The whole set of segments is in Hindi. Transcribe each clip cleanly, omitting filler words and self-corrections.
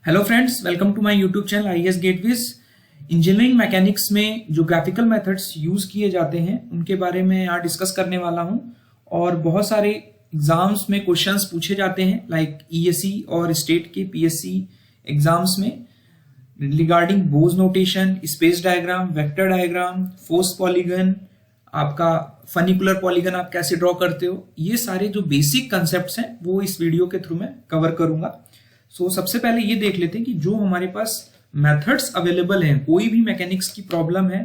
Hello friends, welcome to my YouTube channel IES-GATEWiz। Engineering mechanics में जो ग्राफिकल मेथड्स यूज किए जाते हैं उनके बारे में यहाँ डिस्कस करने वाला हूँ। और बहुत सारे एग्जाम्स में क्वेश्चंस पूछे जाते हैं लाइक ESE और स्टेट के PSC एग्जाम्स में regarding Bow's notation, space diagram, vector diagram, force polygon, आपका फनिकुलर पॉलीगन आप कैसे ड्रॉ करते हो, ये सारे जो बेसिक कंसेप्ट्स हैं वो इस वीडियो के थ्रू मैं कवर करूंगा। सबसे पहले ये देख लेते हैं कि जो हमारे पास मेथड्स अवेलेबल हैं, कोई भी मैकेनिक्स की प्रॉब्लम है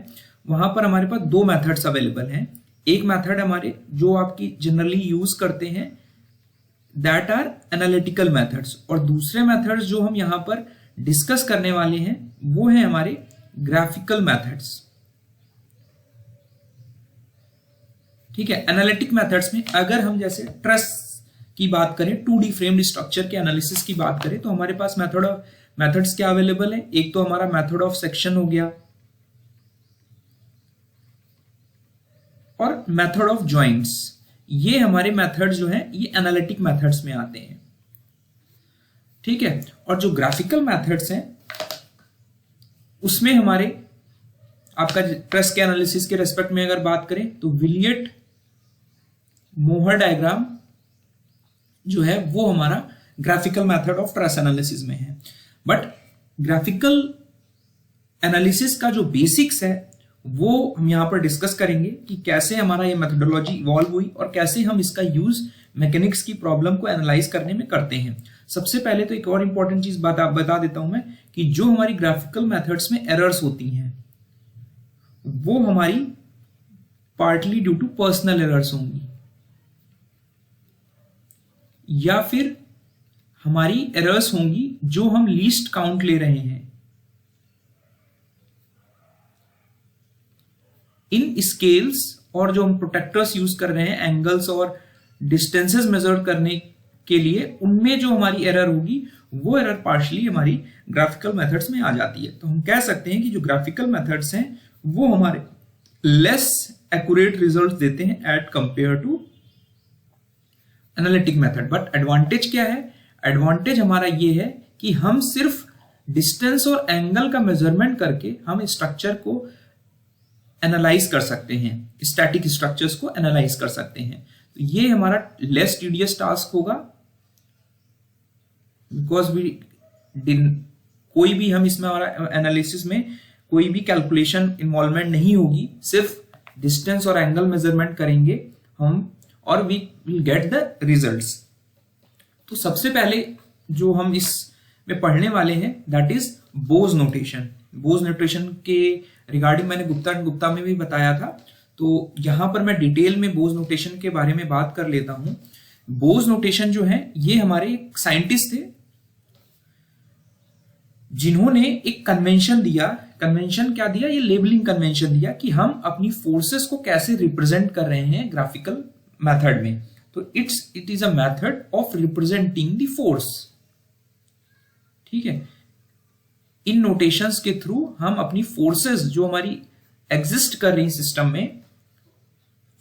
वहां पर हमारे पास दो मेथड्स अवेलेबल हैं। एक मेथड हमारे जो आपकी जनरली यूज करते हैं दैट आर एनालिटिकल मेथड्स, और दूसरे मेथड्स जो हम यहां पर डिस्कस करने वाले हैं वो है हमारे ग्राफिकल मेथड्स। ठीक है, एनालिटिक मेथड्स में अगर हम जैसे ट्रस की बात करें, 2D फ्रेम्ड स्ट्रक्चर के एनालिसिस की बात करें तो हमारे पास मेथड्स क्या अवेलेबल है। एक तो हमारा मेथड ऑफ सेक्शन हो गया और मेथड ऑफ जॉइंट्स। ये हमारे मेथड्स जो हैं ये एनालिटिक मेथड्स में आते हैं। ठीक है, और जो ग्राफिकल मेथड्स हैं उसमें हमारे आपका ट्रस के एनालिसिस के रेस्पेक्ट में अगर बात करें तो विलियट मोहर डायग्राम जो है वो हमारा graphical method of truss analysis में है। बट ग्राफिकल एनालिसिस का जो बेसिक्स है वो हम यहां पर डिस्कस करेंगे कि कैसे हमारा ये मेथोडोलॉजी इवॉल्व हुई और कैसे हम इसका यूज मैकेनिक्स की प्रॉब्लम को एनालाइज करने में करते हैं। सबसे पहले तो एक और इंपॉर्टेंट चीज बता देता हूं मैं कि जो हमारी ग्राफिकल मेथड्स में एरर्स होती हैं वो हमारी partly due to personal errors होंगी या फिर हमारी एरर्स होंगी जो हम लीस्ट काउंट ले रहे हैं। इन स्केल्स और जो हम प्रोटेक्टर्स यूज कर रहे हैं एंगल्स और डिस्टेंसेस मेजर करने के लिए, उनमें जो हमारी एरर होगी वो एरर पार्शियली हमारी ग्राफिकल मेथड्स में आ जाती है। तो हम कह सकते हैं कि जो ग्राफिकल मेथड्स हैं वो हमारे लेस एक्यूरेट रिजल्ट देते हैं at compare to analytic method. But advantage क्या है? एडवांटेज हमारा ये है कि हम सिर्फ डिस्टेंस और एंगल का मेजरमेंट करके हम स्ट्रक्चर को एनालाइज कर सकते हैं, स्टैटिक स्ट्रक्चर्स को एनालाइज कर सकते हैं। तो ये हमारा लेस टीडियस टास्क होगा बिकॉज कोई भी हम इसमें हमारा एनालिसिस में कोई भी कैलकुलेशन इन्वॉल्वमेंट नहीं होगी, सिर्फ डिस्टेंस और एंगल मेजरमेंट करेंगे हम और we will get the results. तो सबसे पहले जो हम इसमें पढ़ने वाले हैं that is Bow's notation. Bow's notation के रिगार्डिंग मैंने गुप्ता में भी बताया था, तो यहां पर मैं डिटेल में बोज नोटेशन के बारे में बात कर लेता हूं। बोज नोटेशन जो है ये हमारे एक साइंटिस्ट थे जिन्होंने एक कन्वेंशन दिया। कन्वेंशन क्या दिया? ये लेबलिंग कन्वेंशन दिया कि हम अपनी फोर्सेस को कैसे रिप्रेजेंट कर रहे हैं ग्राफिकल मेथड में। तो it is a method of representing the force. ठीक है, इन नोटेशंस के थ्रू हम अपनी फोर्सेस जो हमारी एग्जिस्ट कर रही सिस्टम में,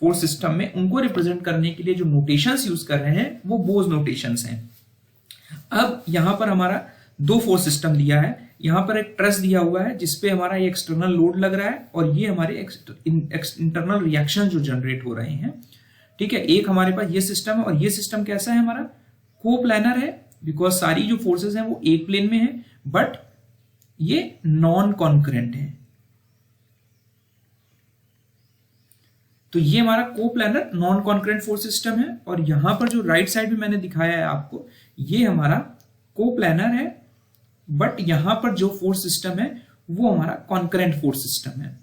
फोर्स सिस्टम में, उनको रिप्रेजेंट करने के लिए जो नोटेशंस यूज कर रहे हैं वो बोज नोटेशंस हैं। अब यहां पर हमारा दो फोर्स सिस्टम दिया है। यहां पर एक ट्रस दिया हुआ है जिसपे हमारा ये एक्सटर्नल लोड लग रहा है और ये हमारे इंटरनल रिएक्शन जो जनरेट हो रहे हैं। ठीक है, एक हमारे पास ये सिस्टम है और ये सिस्टम कैसा है? हमारा कोप्लानर है बिकॉज सारी जो फोर्सेस हैं वो एक प्लेन में है, बट ये नॉन कॉन्करेंट है। तो ये हमारा coplanar non concurrent force system है। और यहां पर जो राइट साइड में मैंने दिखाया है आपको, ये हमारा कोप्लानर है, बट यहां पर जो फोर्स सिस्टम है वो हमारा कॉन्करेंट फोर्स सिस्टम है।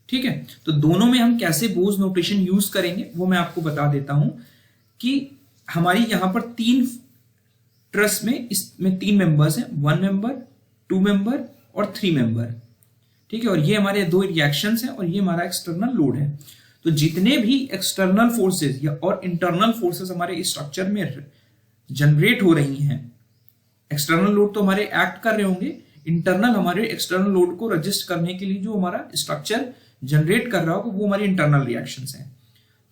ठीक है, तो दोनों में हम कैसे बोज नोटेशन यूज करेंगे वो मैं आपको बता देता हूं कि हमारी यहां पर तीन ट्रस में, इसमें तीन मेंबर्स हैं, 1 मेंबर, 2 मेंबर और 3 मेंबर। ठीक है, और ये हमारे दो रिएक्शंस हैं और ये हमारा एक्सटर्नल लोड है। तो जितने भी एक्सटर्नल फोर्सेस या और इंटरनल फोर्सेस हमारे स्ट्रक्चर में जनरेट हो रही हैं, एक्सटर्नल लोड तो हमारे एक्ट कर रहे होंगे, इंटरनल हमारे एक्सटर्नल लोड को रजिस्ट करने के लिए जो हमारा स्ट्रक्चर जनरेट कर रहा होगा वो हमारी इंटरनल रिएक्शंस हैं।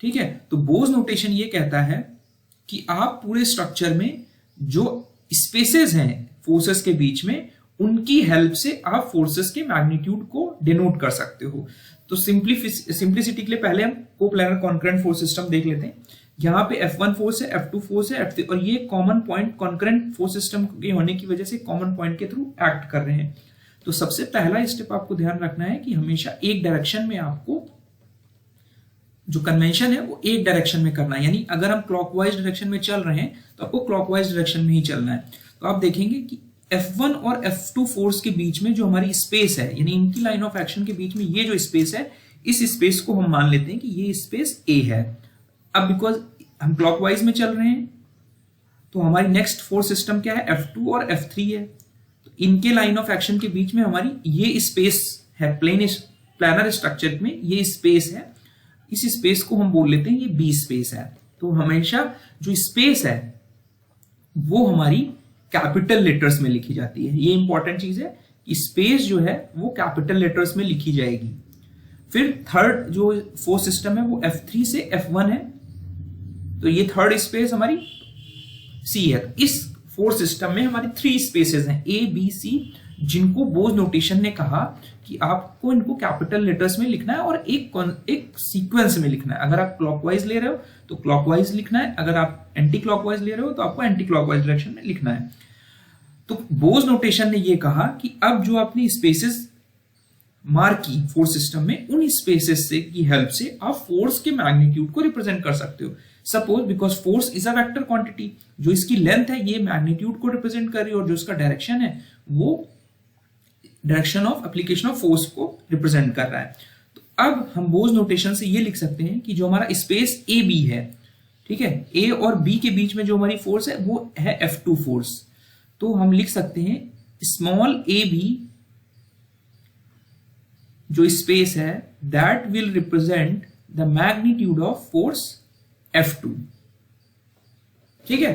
ठीक है, तो बोज नोटेशन ये कहता है कि आप पूरे स्ट्रक्चर में जो स्पेसेस हैं फोर्सेस के बीच में, उनकी हेल्प से आप फोर्सेस के मैग्नीट्यूड को डिनोट कर सकते हो। तो सिंप्लिसिटी के लिए पहले हम कोप्लानर कॉन्करेंट फोर्स सिस्टम देख लेते हैं। यहाँ पे F1 फोर्स है, F2 फोर्स है, F3, और ये common point concurrent force system के होने की वजह से कॉमन पॉइंट के थ्रू एक्ट कर रहे हैं। तो सबसे पहला स्टेप आपको ध्यान रखना है कि हमेशा एक डायरेक्शन में आपको जो कन्वेंशन है वो एक डायरेक्शन में करना है, यानी अगर हम क्लॉकवाइज डायरेक्शन में चल रहे हैं तो आपको क्लॉकवाइज डायरेक्शन में ही चलना है। तो आप देखेंगे कि F1 और F2 फोर्स के बीच में जो हमारी स्पेस है, यानी इनकी लाइन ऑफ एक्शन के बीच में ये जो स्पेस है, इस स्पेस को हम मान लेते हैं कि ये स्पेस A है। अब बिकॉज हम क्लॉकवाइज में चल रहे हैं तो हमारी नेक्स्ट फोर्स सिस्टम क्या है, F2 और F3 है। तो इनके लाइन ऑफ एक्शन के बीच में हमारी ये स्पेस है, प्लानर स्ट्रक्चर में ये स्पेस है, इस स्पेस को हम बोल लेते हैं ये बी स्पेस है। तो हमेशा जो स्पेस है वो हमारी कैपिटल लेटर्स में लिखी जाती है। ये इंपॉर्टेंट चीज है कि स्पेस जो है वो कैपिटल लेटर्स में लिखी जाएगी। फिर थर्ड जो फोर्स सिस्टम है वो F3 से F1 है, तो ये थर्ड स्पेस हमारी C है। इस फोर्स सिस्टम में हमारी 3 स्पेसेस हैं A, B, C, जिनको बोज नोटेशन ने कहा कि आपको इनको कैपिटल लेटर्स में लिखना है और एक सीक्वेंस में लिखना है। अगर आप क्लॉकवाइज ले रहे हो तो क्लॉकवाइज लिखना है, अगर आप एंटी क्लॉकवाइज ले रहे हो तो आपको एंटी क्लॉकवाइज डायरेक्शन में लिखना है। तो बोज नोटेशन ने यह कहा कि अब जो आपने स्पेसेस मार्क की फोर्स सिस्टम में, उन स्पेसेस से की हेल्प से आप फोर्स के मैग्नीट्यूड को रिप्रेजेंट कर सकते हो। Suppose because force is a vector quantity, जो इसकी लेंथ है ये मैग्नीट्यूड को रिप्रेजेंट कर रही है और जो इसका डायरेक्शन है वो direction of application of force को रिप्रेजेंट कर रहा है। तो अब हम बोज नोटेशन से ये लिख सकते हैं कि जो हमारा स्पेस ए बी है, ठीक है, ए और बी के बीच में जो हमारी फोर्स है वो है F2 फोर्स। तो हम लिख सकते हैं स्मॉल ए बी जो स्पेस है that will represent the magnitude of force F2। ठीक है,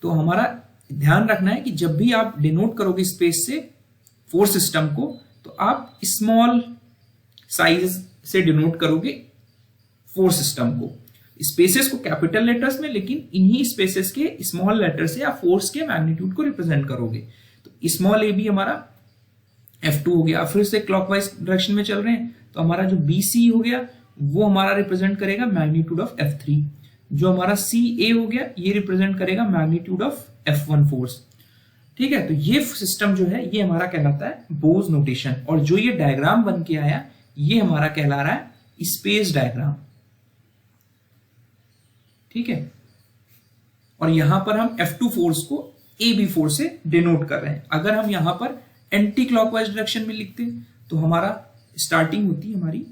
तो हमारा ध्यान रखना है कि जब भी आप डिनोट करोगे स्पेस से फोर्स सिस्टम को तो आप स्मॉल साइज से डिनोट करोगे फोर्स सिस्टम को, स्पेसेस को कैपिटल लेटर्स में, लेकिन इन्हीं स्पेसेस के स्मॉल लेटर से आप फोर्स के मैग्नीट्यूड को रिप्रेजेंट करोगे। तो स्मॉल ए बी हमारा F2 हो गया। फिर से क्लॉकवाइज डायरेक्शन में चल रहे हैं तो हमारा जो BC हो गया वो हमारा रिप्रेजेंट करेगा मैग्नीट्यूड ऑफ F3। जो हमारा CA हो गया ये रिप्रेजेंट करेगा मैग्नीट्यूड ऑफ F1 फोर्स। ठीक है, तो ये सिस्टम जो है ये हमारा कहलाता है बोज नोटेशन, और जो ये डायग्राम बन के आया ये हमारा कहला रहा है स्पेस डायग्राम। ठीक है, और यहां पर हम F2 फोर्स को AB फोर्स से डिनोट कर रहे हैं। अगर हम यहां पर एंटी क्लॉकवाइज डायरेक्शन में लिखते हैं तो हमारा स्टार्टिंग होती है हमारी,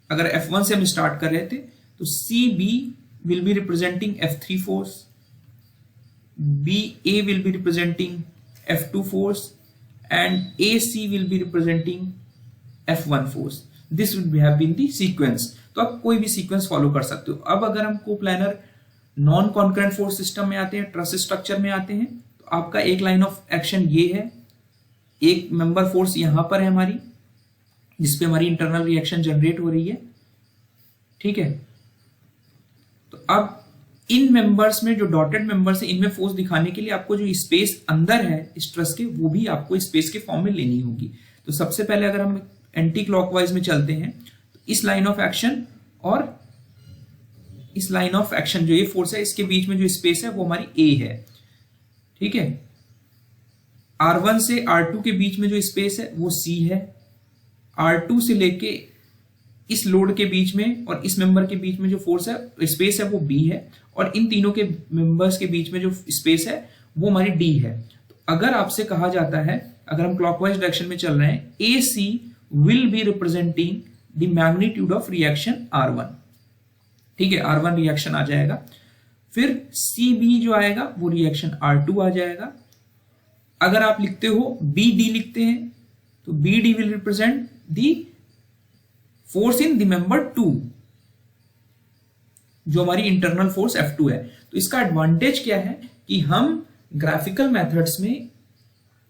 अगर F1 से हम स्टार्ट कर रहे थे तो CB will be representing F3 force, BA will be representing F2 force and AC will be representing F1 force. This would have been the sequence. तो आप कोई भी सीक्वेंस फॉलो कर सकते हो। अब अगर हम coplanar non concurrent force system में आते हैं, ट्रस स्ट्रक्चर में आते हैं, तो आपका एक लाइन ऑफ एक्शन ये है, एक मेंबर फोर्स यहां पर है हमारी जिसपे हमारी इंटरनल रिएक्शन जनरेट हो रही है। ठीक है, तो अब इन मेंबर्स में जो डॉटेड मेंबर्स है इनमें फोर्स दिखाने के लिए आपको जो स्पेस अंदर है इस ट्रस के वो भी आपको स्पेस के फॉर्म में लेनी होगी। तो सबसे पहले अगर हम एंटी क्लॉकवाइज में चलते हैं तो इस लाइन ऑफ एक्शन और इस लाइन ऑफ एक्शन जो ये फोर्स है इसके बीच में जो स्पेस है वो हमारी A है। ठीक है, R1 से R2 के बीच में जो स्पेस है वो C है, R2 से लेके इस लोड के बीच में और इस मेंबर के बीच में जो फोर्स है स्पेस है वो B है, और इन तीनों के मेंबर्स के बीच में जो स्पेस है वो हमारी D है। तो अगर आपसे कहा जाता है, अगर हम क्लॉकवाइज डायरेक्शन में चल रहे हैं, AC will be representing the magnitude of reaction R1। ठीक है, R1 रिएक्शन आ जाएगा, फिर CB जो आएगा वो रिएक्शन R2 आ जाएगा। अगर आप लिखते हो BD लिखते हैं तो BD will represent the force in the member 2, जो हमारी इंटरनल फोर्स F2 है। तो इसका एडवांटेज क्या है कि हम ग्राफिकल मेथड्स में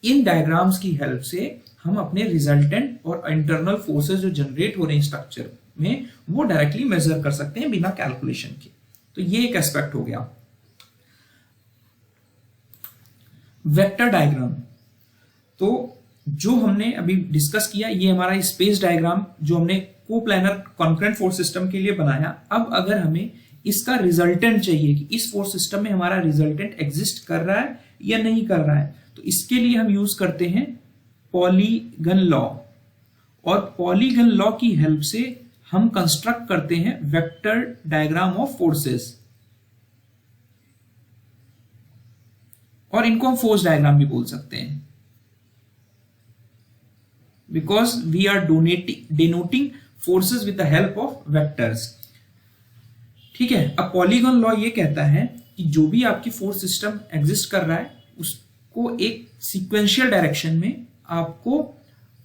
इन डायग्राम्स की हेल्प से हम अपने रिजल्टेंट और इंटरनल फोर्सेस जो जनरेट हो रहे हैं स्ट्रक्चर में वो डायरेक्टली मेजर कर सकते हैं बिना कैलकुलेशन के। तो ये एक एस्पेक्ट हो गया। Vector diagram. तो जो हमने अभी डिस्कस किया ये हमारा स्पेस डायग्राम जो हमने कोप्लानर कॉन्करेंट फोर्स सिस्टम के लिए बनाया। अब अगर हमें इसका रिजल्टेंट चाहिए कि इस फोर्स सिस्टम में हमारा रिजल्टेंट एग्जिस्ट कर रहा है या नहीं कर रहा है, तो इसके लिए हम यूज करते हैं पॉलीगन लॉ, और पॉलीगन लॉ की हेल्प से हम कंस्ट्रक्ट करते हैं वेक्टर डायग्राम ऑफ फोर्सेस, और इनको हम फोर्स डायग्राम भी बोल सकते हैं, because we are denoting forces with the help of vectors. ठीक है, अब पॉलीगन लॉ ये कहता है कि जो भी आपकी फोर्स सिस्टम एग्जिस्ट कर रहा है उसको एक सीक्वेंशियल डायरेक्शन में आपको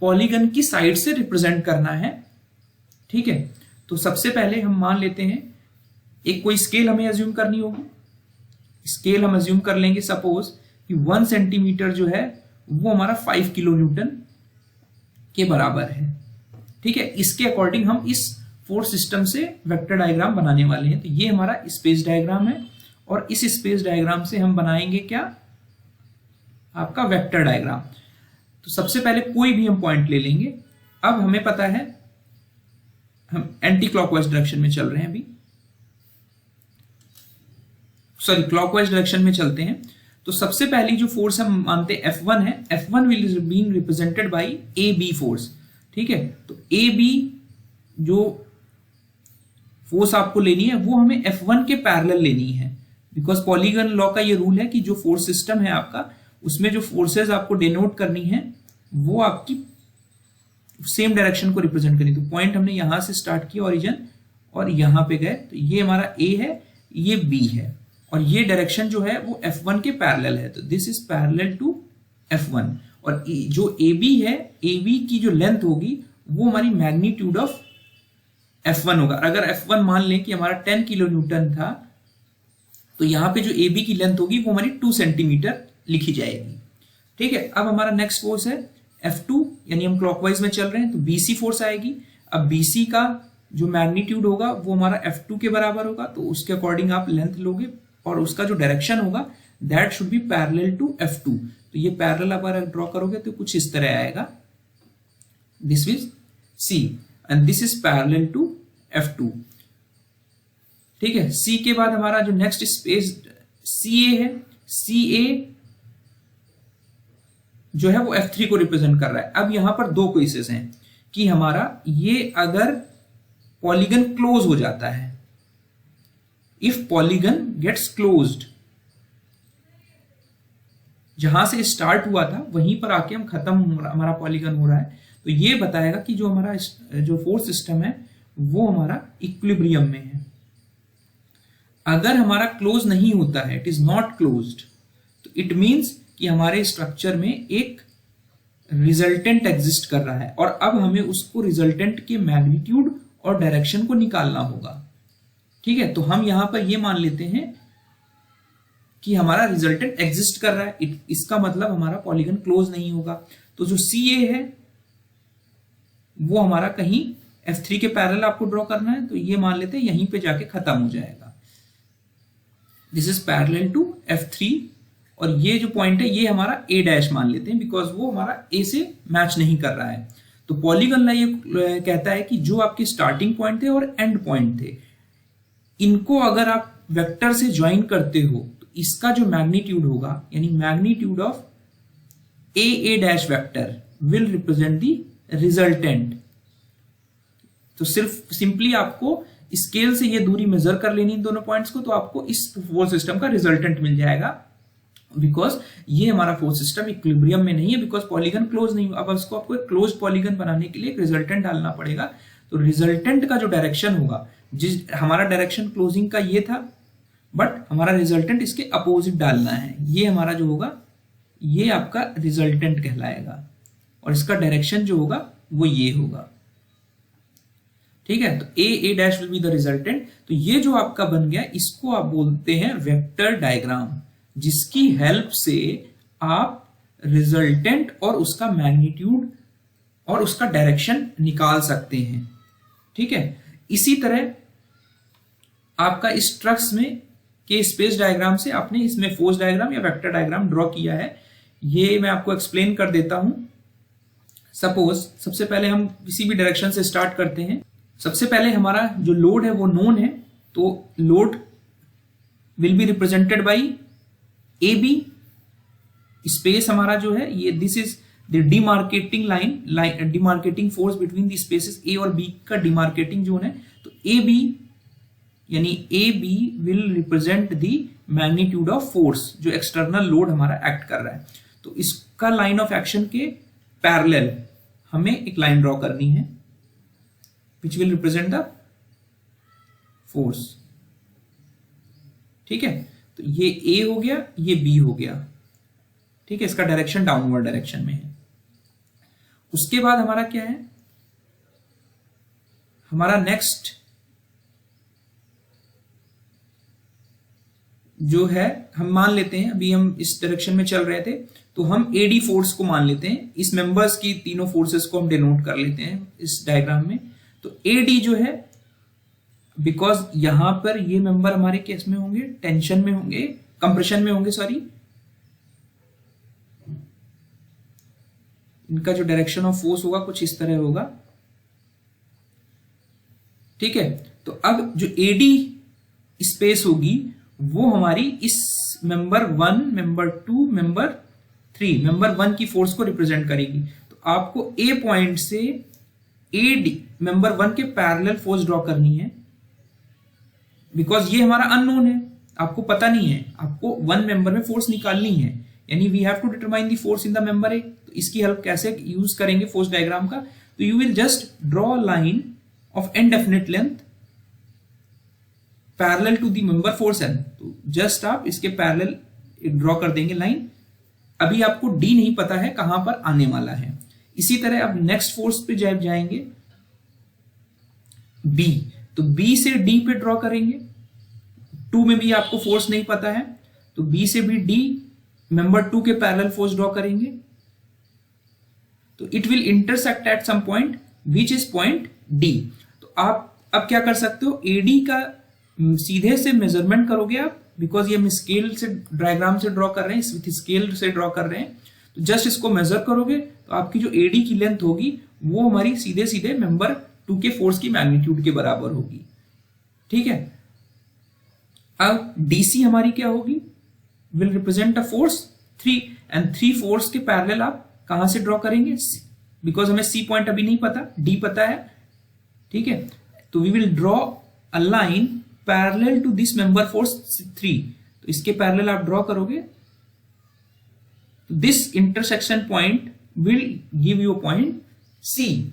पॉलीगन की साइड से रिप्रेजेंट करना है। ठीक है, तो सबसे पहले हम मान लेते हैं एक कोई स्केल हमें अज्यूम करनी होगी। स्केल हम अज्यूम कर लेंगे सपोज कि 1 सेंटीमीटर जो है वो हमारा 5 किलो न्यूटन के बराबर है। ठीक है, इसके अकॉर्डिंग हम इस फोर्स सिस्टम से वेक्टर डायग्राम बनाने वाले हैं। तो ये हमारा स्पेस डायग्राम है, और इस स्पेस डायग्राम से हम बनाएंगे क्या, आपका वेक्टर डायग्राम। तो सबसे पहले कोई भी हम पॉइंट ले लेंगे। अब हमें पता है हम एंटी क्लॉकवाइज डायरेक्शन में चल रहे हैं, अभी सॉरी क्लॉकवाइज डायरेक्शन में चलते हैं। तो सबसे पहली जो फोर्स हम मानते हैं F1 है, F1 will been represented by AB force. ठीक है, तो AB जो फोर्स आपको लेनी है वो हमें F1 के पैरेलल लेनी है, बिकॉज पॉलीगन लॉ का ये रूल है कि जो फोर्स सिस्टम है आपका उसमें जो फोर्सेस आपको डिनोट करनी है वो आपकी सेम डायरेक्शन को रिप्रेजेंट करनी। तो पॉइंट हमने यहां से स्टार्ट किया ओरिजिन, और यहां पे गए, तो ये हमारा A है, ये B है, और ये डायरेक्शन जो है वो F1 के पैरेलल है। तो this is parallel to F1, और जो AB है, AB की जो लेंथ होगी वो हमारी मैग्नीट्यूड ऑफ F1 होगा। अगर F1 मान लें कि हमारा 10 किलो न्यूटन था, तो यहां पे जो AB की लेंथ होगी वो हमारी 2 सेंटीमीटर लिखी जाएगी। ठीक है, अब हमारा नेक्स्ट फोर्स है F2, यानी हम क्लॉकवाइज में चल रहे हैं तो BC फोर्स आएगी। अब BC का जो मैग्नीट्यूड होगा वो हमारा F2 के बराबर होगा, तो उसके अकॉर्डिंग आप लेंथ लोगे, और उसका जो डायरेक्शन होगा that should be parallel to F2। तो ये पैरेलल अगर ड्रॉ करोगे तो कुछ इस तरह आएगा, this is C and this is parallel to F2। ठीक है, C के बाद हमारा जो नेक्स्ट स्पेस CA है, CA जो है वो F3 को रिप्रेजेंट कर रहा है। अब यहां पर दो केसेस हैं कि हमारा ये अगर पॉलीगन क्लोज हो जाता है, इफ पॉलीगन गेट्स क्लोज्ड, जहां से स्टार्ट हुआ था वहीं पर आके हम खत्म हमारा पॉलीगन हो रहा है, तो ये बताएगा कि जो हमारा जो फोर्स सिस्टम है वो हमारा इक्विलिब्रियम में है। अगर हमारा क्लोज नहीं होता है, इट इज नॉट क्लोज्ड, तो इट मींस कि हमारे स्ट्रक्चर में एक रिजल्टेंट एग्जिस्ट कर रहा है, और अब हमें उसको रिजल्टेंट के मैग्नीट्यूड और डायरेक्शन को निकालना होगा। ठीक है, तो हम यहां पर ये मान लेते हैं कि हमारा रिजल्टेंट एग्जिस्ट कर रहा है, इसका मतलब हमारा पॉलीगन क्लोज नहीं होगा। तो जो CA है वो हमारा कहीं F3 के पैरेलल आपको ड्रॉ करना है, तो ये मान लेते हैं यहीं पे जाके खत्म हो जाएगा, this is parallel to F3। और ये जो पॉइंट है ये हमारा A डैश मान लेते हैं, बिकॉज वो हमारा A से मैच नहीं कर रहा है। तो पॉलीगन लॉ ये कहता है कि जो आपके स्टार्टिंग पॉइंट थे और एंड पॉइंट थे, इनको अगर आप वेक्टर से ज्वाइन करते हो तो इसका जो मैग्नीट्यूड होगा, यानी magnitude of A dash vector will represent the resultant. तो सिर्फ सिंपली आपको स्केल से ये दूरी मेजर कर लेनी इन दोनों पॉइंट्स को, तो आपको इस फोर्स सिस्टम का रिजल्टेंट मिल जाएगा, बिकॉज ये हमारा फोर्स सिस्टम इक्विलिब्रियम में नहीं है, बिकॉज पॉलीगन क्लोज नहीं। अब इसको आपको एक क्लोज पॉलीगन बनाने के लिए एक रिजल्टेंट डालना पड़ेगा। तो रिजल्टेंट का जो डायरेक्शन होगा, जिस हमारा डायरेक्शन क्लोजिंग का ये था, बट हमारा रिजल्टेंट इसके अपोजिट डालना है, ये हमारा जो होगा ये आपका रिजल्टेंट कहलाएगा, और इसका डायरेक्शन जो होगा वो ये होगा। ठीक है, तो A dash will be the resultant. तो ये जो आपका बन गया, इसको आप बोलते हैं वेक्टर डायग्राम, जिसकी हेल्प से आप रिजल्टेंट और उसका मैग्नीट्यूड और उसका डायरेक्शन निकाल सकते हैं। ठीक है, इसी तरह आपका इस ट्रक्स में के स्पेस डायग्राम से आपने इसमें फोर्स डायग्राम या वेक्टर डायग्राम ड्रॉ किया है, ये मैं आपको एक्सप्लेन कर देता हूं। सपोज सबसे पहले हम किसी भी डायरेक्शन से स्टार्ट करते हैं। सबसे पहले हमारा जो लोड है वो नोन है, तो load will be represented by A B. Space हमारा जो है ये this is the demarcating line, demarcating force between the spaces A और बी का डिमार्केटिंग जोन है। तो ए बी यानी A B will represent the magnitude of force जो एक्सटर्नल लोड हमारा एक्ट कर रहा है। तो इसका लाइन ऑफ एक्शन के पैरेलल हमें एक लाइन ड्रॉ करनी है which will represent the force. ठीक है, तो ये ए हो गया, ये बी हो गया। ठीक है, इसका डायरेक्शन डाउनवर्ड डायरेक्शन में है। उसके बाद हमारा क्या है, हमारा नेक्स्ट जो है, हम मान लेते हैं अभी हम इस डायरेक्शन में चल रहे थे तो हम एडी फोर्स को मान लेते हैं। इस मेंबर्स की तीनों फोर्सेस को हम डिनोट कर लेते हैं इस डायग्राम में। तो एडी जो है, बिकॉज यहां पर ये मेंबर हमारे केस में होंगे, टेंशन में होंगे, कंप्रेशन में होंगे, सॉरी, इनका जो डायरेक्शन ऑफ फोर्स होगा कुछ इस तरह होगा। ठीक है, तो अब जो एडी स्पेस होगी वो हमारी इस मेंबर 1, मेंबर 2, मेंबर 3, मेंबर 1 की फोर्स को रिप्रेजेंट करेगी। तो आपको ए पॉइंट से एडी मेंबर 1 के पैरेलल फोर्स ड्रॉ करनी है, बिकॉज ये हमारा अननोन है, आपको पता नहीं है, आपको 1 मेंबर में फोर्स निकालनी है, यानी we have to determine the force in the member A. तो इसकी हेल्प कैसे यूज करेंगे फोर्स डायग्राम का, तो you will just draw line of indefinite length parallel to the member force N. तो जस्ट आप इसके पैरेलल ड्रॉ कर देंगे लाइन। अभी आपको डी नहीं पता है कहां पर आने वाला है। इसी तरह अब नेक्स्ट फोर्स पे जब जाएंगे बी, तो बी से डी पे ड्रॉ करेंगे। 2 में भी आपको फोर्स नहीं पता है, तो बी से भी डी मेंबर 2 के पैरेलल फोर्स ड्रॉ करेंगे। तो it will intersect at some point which is point D. तो आप अब क्या कर सकते हो, एडी का सीधे से मेजरमेंट करोगे आप, बिकॉज ये हम स्केल से डायग्राम से ड्रॉ कर रहे हैं, स्केल से ड्रॉ कर रहे हैं। तो जस्ट इसको मेजर करोगे तो आपकी जो एडी की लेंथ होगी वो हमारी सीधे सीधे मेंबर 2 के फोर्स की मैग्नीट्यूड के बराबर होगी। ठीक है, अब डीसी हमारी क्या होगी, will represent a force 3, and 3 force के पैरेलल आप कहां से ड्रॉ करेंगे, बिकॉज हमें सी पॉइंट अभी नहीं पता, डी पता है। ठीक है, तो we will draw a line parallel to this member force 3। तो इसके पैरेलल आप ड्रॉ करोगे, this intersection point will give you point C.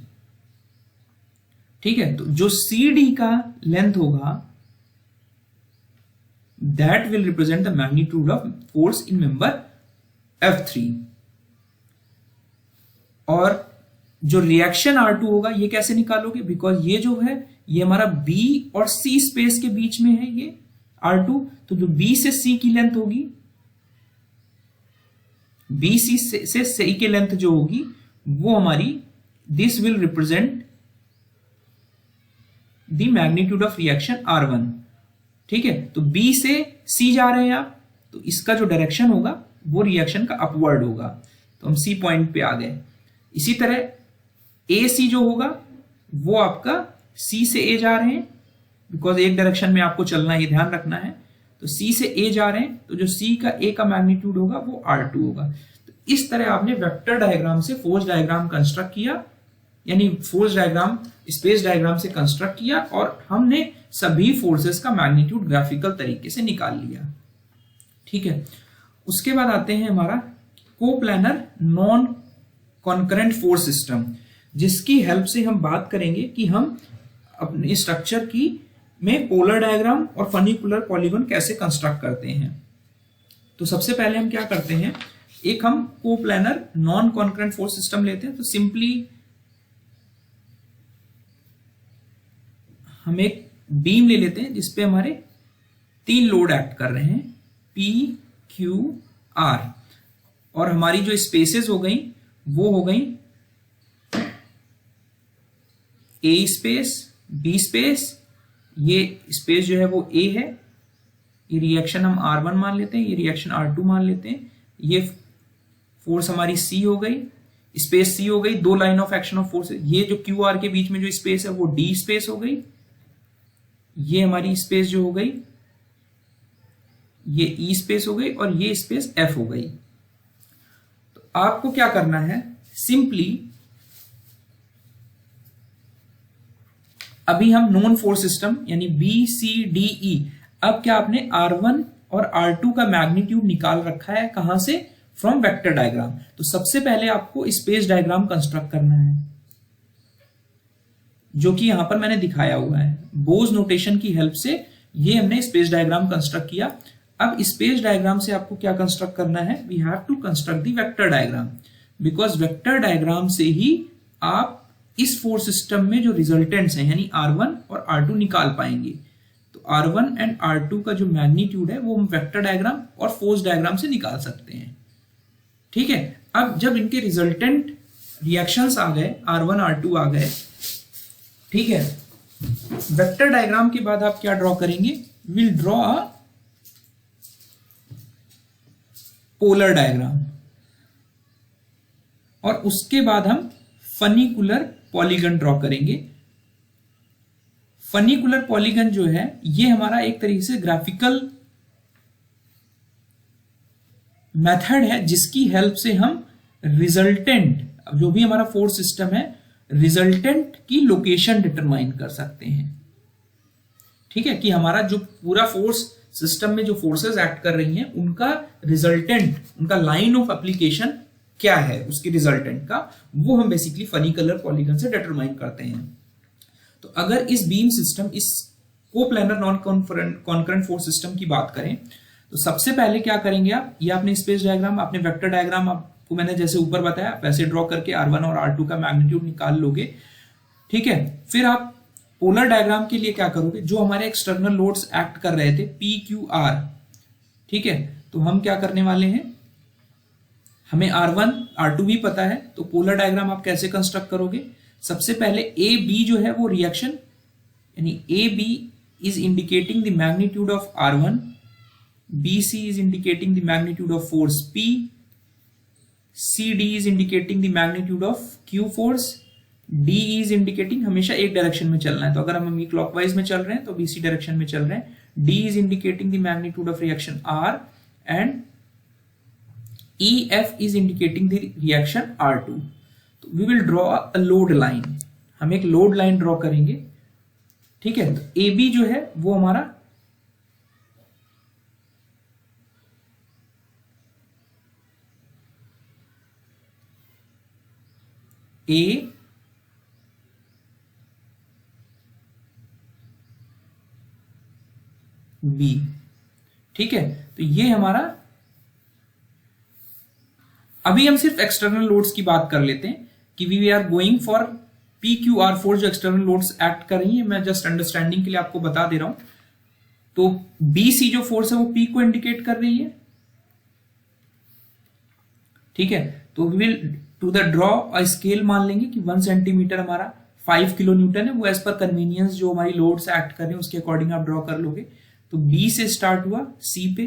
ठीक है, तो जो सी डी का लेंथ होगा that will represent the magnitude of force in member F3। और जो रिएक्शन R2 होगा ये कैसे निकालोगे, बिकॉज ये जो है ये हमारा B और C स्पेस के बीच में है ये R2। तो जो B से C की लेंथ होगी, BC से C की लेंथ जो होगी वो हमारी this will represent the magnitude of reaction R1। ठीक है, तो B से C जा रहे हैं आप, तो इसका जो डायरेक्शन होगा वो रिएक्शन का अपवर्ड होगा। तो हम C पॉइंट पे आ गए। इसी तरह AC जो होगा वो आपका C से A जा रहे हैं, बिकॉज एक डायरेक्शन में आपको चलना है, ये ध्यान रखना है। तो C से A जा रहे हैं, तो जो C का A का मैग्नीट्यूड होगा वो R2 होगा। तो इस तरह आपने वेक्टर डायग्राम से फोर्स डायग्राम कंस्ट्रक्ट किया, यानी फोर्स डायग्राम स्पेस डायग्राम से कंस्ट्रक्ट किया, और हमने सभी फोर्सेस का मैग्नीट्यूड ग्राफिकल तरीके से निकाल लिया। ठीक है, उसके बाद आते हैं हमारा coplanar non concurrent force system, जिसकी हेल्प से हम बात करेंगे कि हम अपने स्ट्रक्चर की में पोलर डायग्राम और फनिकुलर पॉलीगॉन कैसे कंस्ट्रक्ट करते हैं। तो सबसे पहले हम क्या करते हैं, एक हम coplanar non concurrent force system लेते हैं। तो सिंपली हम एक बीम ले लेते हैं जिसपे हमारे 3 लोड एक्ट कर रहे हैं, P, Q, R, और हमारी जो स्पेसेस हो गई वो हो गई A स्पेस, B स्पेस, ये स्पेस जो है वो A है, ये रिएक्शन हम R1 मान लेते हैं, ये रिएक्शन R2 मान लेते हैं, ये फोर्स हमारी सी हो गई, स्पेस सी हो गई, दो line of action of force. ये जो क्यू आर के बीच में जो स्पेस है वो डी स्पेस हो गई, ये हमारी स्पेस जो हो गई ये ई स्पेस हो गई, और ये स्पेस एफ हो गई। तो आपको क्या करना है, सिंपली अभी हम नॉन फोर्स सिस्टम यानी बी सी डी ई, अब क्या आपने R1 और R2 का मैग्नीट्यूड निकाल रखा है, कहां से, फ्रॉम वेक्टर डायग्राम। तो सबसे पहले आपको स्पेस डायग्राम कंस्ट्रक्ट करना है, जो कि यहां पर मैंने दिखाया हुआ है। बोज नोटेशन की हेल्प से ये हमने स्पेस डायग्राम कंस्ट्रक्ट किया। अब स्पेस डायग्राम से आपको क्या कंस्ट्रक्ट करना है, we have to construct the vector diagram, because vector diagram से ही आप इस फोर्स सिस्टम में जो रिजल्टेंट्स हैं यानी R1 और R2 निकाल पाएंगे। तो R1 एंड R2 का जो मैग्नीट्यूड है वो हम वेक्टर डायग्राम और फोर्स डायग्राम से निकाल सकते हैं। ठीक है, अब जब इनके रिजल्टेंट रिएक्शंस आ गए, R1 R2 आ गए, ठीक है, वेक्टर डायग्राम के बाद आप क्या ड्रॉ करेंगे, will draw a polar diagram, और उसके बाद हम फनीकुलर पॉलीगन ड्रॉ करेंगे। फनीकुलर पॉलीगन जो है ये हमारा एक तरीके से ग्राफिकल मेथड है, जिसकी हेल्प से हम रिजल्टेंट, जो भी हमारा फोर्स सिस्टम है, रिजल्टेंट की लोकेशन डिटरमाइन कर सकते हैं। ठीक है, कि हमारा जो पूरा फोर्स सिस्टम में जो फोर्सेस एक्ट कर रही हैं उनका रिजल्टेंट, उनका लाइन ऑफ एप्लीकेशन क्या है, उसकी रिजल्टेंट का, वो हम बेसिकली फनीकुलर पॉलीगन से डिटरमाइन करते हैं। तो अगर इस बीम सिस्टम, इस coplanar non concurrent force system की बात करें, तो सबसे पहले क्या करेंगे आप, ये आपने स्पेस डायग्राम, आपने वेक्टर डायग्राम आपको मैंने जैसे ऊपर बताया वैसे ड्रॉ करके R1 और R2 का मैग्नीट्यूड निकाल लोगे। ठीक है, फिर आप पोलर डायग्राम के लिए क्या करोगे, जो हमारे एक्सटर्नल लोड्स एक्ट कर रहे थे PQR, ठीक है, तो हम क्या करने वाले हैं, हमें R1 R2 भी पता है, तो पोलर डायग्राम आप कैसे कंस्ट्रक्ट करोगे, सबसे पहले ए बी जो है वो रिएक्शन, यानी A B is indicating the magnitude of R1, BC is indicating the magnitude of force P, CD is indicating the magnitude of Q force, D is indicating, हमेशा एक डायरेक्शन में चलना है, तो अगर हम क्लॉकवाइज में चल रहे हैं तो BC डायरेक्शन में चल रहे हैं, D is indicating the magnitude of reaction R, and EF is indicating the reaction R2. तो we will draw a load line, हम एक लोड लाइन ड्रॉ करेंगे। ठीक है, तो AB जो है वो हमारा A B, ठीक है, तो ये हमारा, अभी हम सिर्फ एक्सटर्नल लोड्स की बात कर लेते हैं कि we are going for PQR force, जो एक्सटर्नल लोड्स एक्ट कर रही है, मैं जस्ट अंडरस्टैंडिंग के लिए आपको बता दे रहा हूं। तो BC जो फोर्स है वो P को इंडिकेट कर रही है। ठीक है, तो we will to the draw a scale मान लेंगे कि 1 सेंटीमीटर हमारा 5 किलो न्यूटन है, वो एज पर कन्वीनियंस जो हमारी लोड से एक्ट कर रहे हैं उसके अकॉर्डिंग आप ड्रॉ कर लोगे। तो B से स्टार्ट हुआ C पे,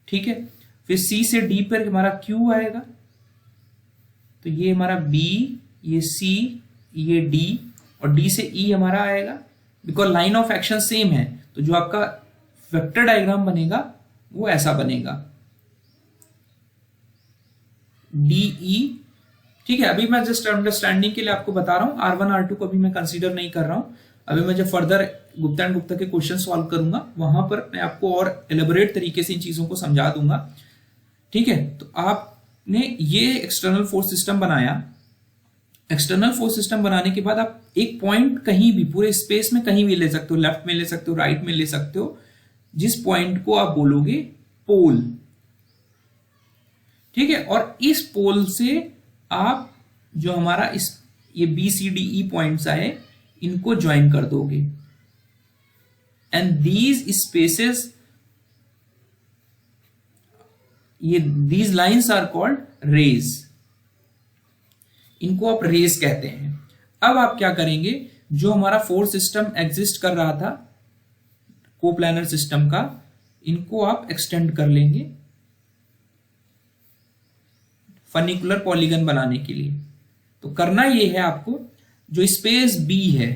ठीक है, फिर C से D पर हमारा Q आएगा, तो ये हमारा B, ये C, ये D, और D से E हमारा आएगा, because line of action same है, तो जो आपका वेक्टर डायग्राम बनेगा वो ऐसा बनेगा DE। ठीक है, अभी मैं जस्ट अंडरस्टैंडिंग के लिए आपको बता रहा हूं, R1 R2 को अभी मैं कंसीडर नहीं कर रहा हूं। अभी मैं जब फर्दर गुप्ता एंड गुप्ता के क्वेश्चन सॉल्व करूंगा वहां पर मैं आपको और एलेबोरेट तरीके से इन चीजों को समझा दूंगा। ठीक है, तो आपने ये एक्सटर्नल फोर्स सिस्टम बनाया। एक्सटर्नल फोर्स सिस्टम बनाने के बाद आप एक पॉइंट कहीं भी पूरे स्पेस में कहीं भी ले सकते हो, लेफ्ट में ले सकते हो, राइट में ले सकते हो, जिस पॉइंट को आप बोलोगे पोल। ठीक है, और इस पोल से आप जो हमारा इस ये BCDE पॉइंट्स आए इनको ज्वाइन कर दोगे, एंड दीज स्पेसेस, ये these lines are called rays, इनको आप रेज कहते हैं। अब आप क्या करेंगे, जो हमारा फोर्स सिस्टम एग्जिस्ट कर रहा था कोप्लैनर सिस्टम का, इनको आप एक्सटेंड कर लेंगे फनिकुलर पॉलीगन बनाने के लिए। तो करना ये है आपको, जो स्पेस बी है,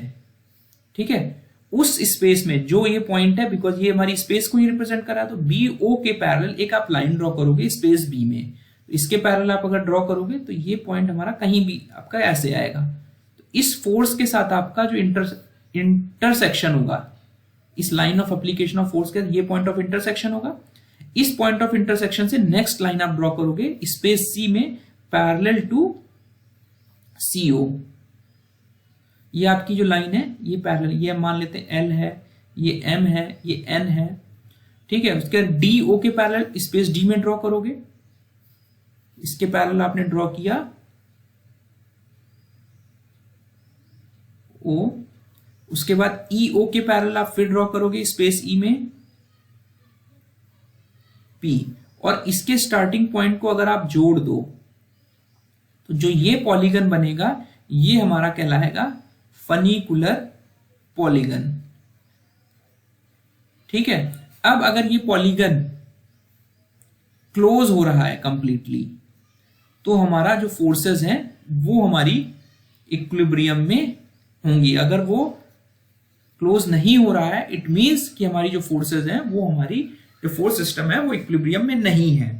ठीक है, उस स्पेस में जो ये पॉइंट है, बिकॉज ये हमारी स्पेस को ही रिप्रेजेंट कर रहा है, तो बी ओ के पैरेलल एक आप लाइन ड्रॉ करोगे स्पेस बी में। तो इसके पैरेलल आप अगर ड्रॉ करोगे तो ये पॉइंट हमारा कहीं भी आपका ऐसे आएगा। तो इस फोर्स के साथ आपका जो इंटरसेक्शन होगा, इस line of application of force के ये पॉइंट ऑफ इंटरसेक्शन होगा। इस पॉइंट ऑफ इंटरसेक्शन से नेक्स्ट लाइन आप ड्रॉ करोगे स्पेस सी में पैरेलल टू सीओ। ये आपकी जो लाइन है ये पैरेलल, ये मान लेते हैं एल है, ये एम है, ये एन है, ठीक है। उसके बाद डी ओ के पैरेलल स्पेस डी में ड्रॉ करोगे, इसके पैरेलल आपने ड्रॉ किया ओ। उसके बाद ई ओ के पैरेलल आप फिर ड्रॉ करोगे स्पेस ई में पी। और इसके स्टार्टिंग पॉइंट को अगर आप जोड़ दो तो जो ये पॉलीगन बनेगा ये हमारा कहलाएगा फनिकुलर पॉलीगन, ठीक है। अब अगर ये पॉलीगन क्लोज हो रहा है कंप्लीटली, तो हमारा जो फोर्सेस हैं वो हमारी इक्विलिब्रियम में होंगी। अगर वो क्लोज नहीं हो रहा है, इट मींस कि हमारी जो फोर्सेस हैं वो हमारी जो फोर्स सिस्टम है वो इक्विलिब्रियम में नहीं है।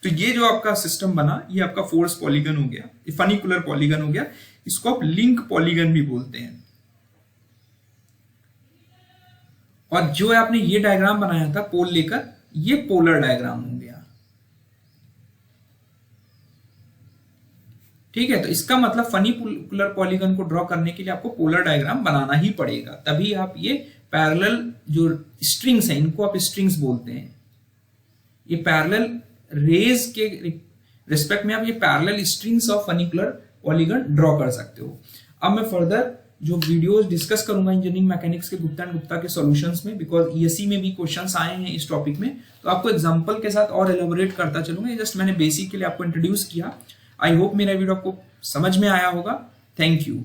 तो ये जो आपका सिस्टम बना, ये आपका फोर्स पॉलीगन हो गया, ये फनिकुलर पॉलीगन हो गया। इसको आप लिंक पॉलीगन भी बोलते हैं। और जो आपने ये डायग्राम बनाया था पोल लेकर, ये पोलर डायग्राम हो गया, ठीक है। तो इसका मतलब फनिकुलर पॉलीगन को ड्रॉ करने के लिए आपको पोलर डायग्राम बनाना ही पड़ेगा, तभी आप ये पैरेलल जो स्ट्रिंग्स हैं इनको आप स्ट्रिंग्स बोलते हैं। ये पैरेलल रेज के रिस्पेक्ट में आप ये parallel strings of funicular polygon draw कर सकते हो। अब मैं फर्दर जो वीडियोस डिस्कस करूंगा इंजीनियरिंग मैकेनिक्स के गुप्ता एंड गुप्ता के सॉल्यूशंस में, बिकॉज ईएससी में भी क्वेश्चंस आए हैं इस टॉपिक में, तो आपको एग्जांपल के साथ और एलाबोरेट करता चलूंगा। जस्ट मैंने बेसिक के लिए आपको इंट्रोड्यूस किया। आई होप मेरा वीडियो आपको समझ में आया होगा। Thank you.